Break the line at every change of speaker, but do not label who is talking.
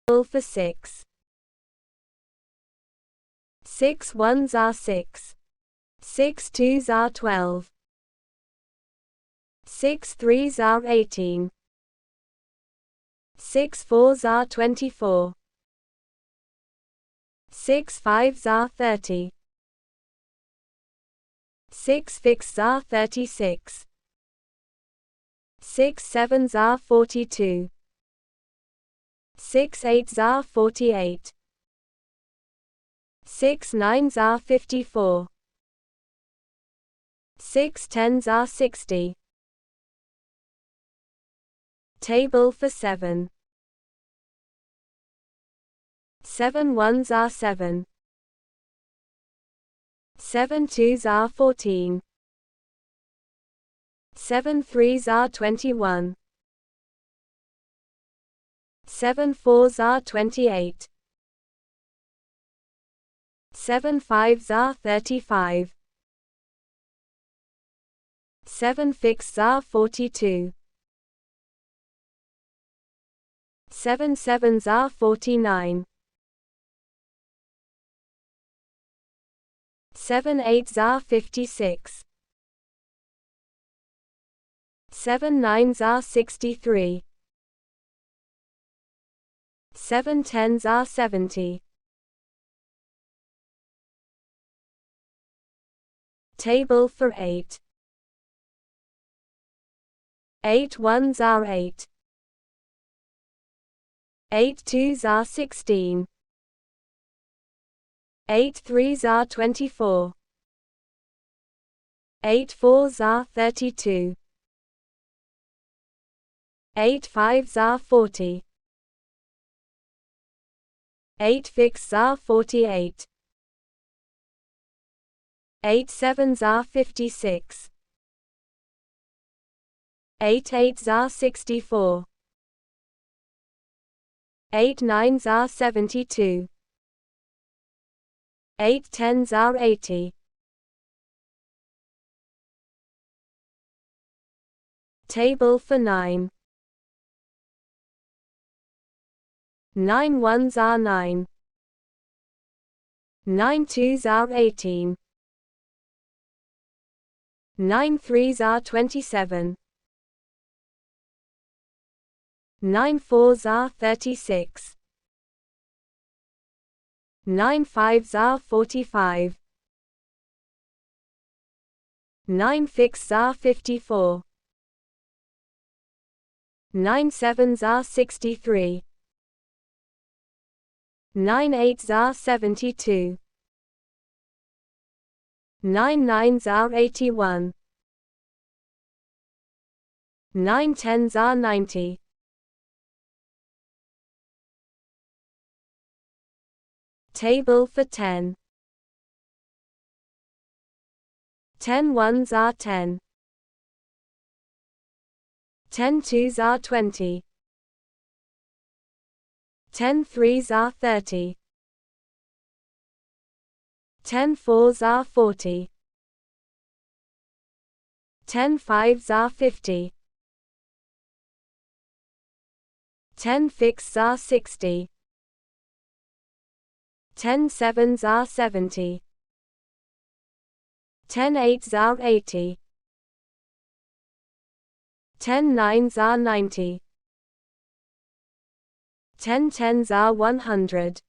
For 6. 6 ones are 6. 6 twos are 12. 6 threes are 18. 6 fours are 24. 6 fives are 30. 6 fixes are 36. 6 sevens are 42. 6 eights are 48. 6 nines are 54. 6 tens are 60. Table for 7. 7 ones are 7. 7 twos are 14. 7 threes are 21. 7 fours are 28. 7 fives are 35. 7 fixes are 42. 7 sevens are 49. 7 eights are 56. 7 nines are 63. 7 tens are 70. Table for 8. 8 ones are 8. 8 twos are 16. 8 threes are 24. 8 fours are 32. 8 fives are 40. 8 fixes are 48. 8 sevens are 56. 8 eights are 64. 8 nines are 72. 8 tens are 80. Table for 9. 9 ones are 9. 9 twos are 18. 9 threes are 27. 9 fours are 36. 9 fives are 45. 9 fixes are 54. 9 sevens are 63. 9 eights are 72. 9 nines are 81. 9 tens are 90. Table for 10. 10 ones are 10. 10 twos are 20. 10 threes are 30. 10 fours are 40. 10 fives are 50. 10 fixes are 60. 10 sevens are 70. 10 eights are 80. 10 nines are 90. 10 tens are 100.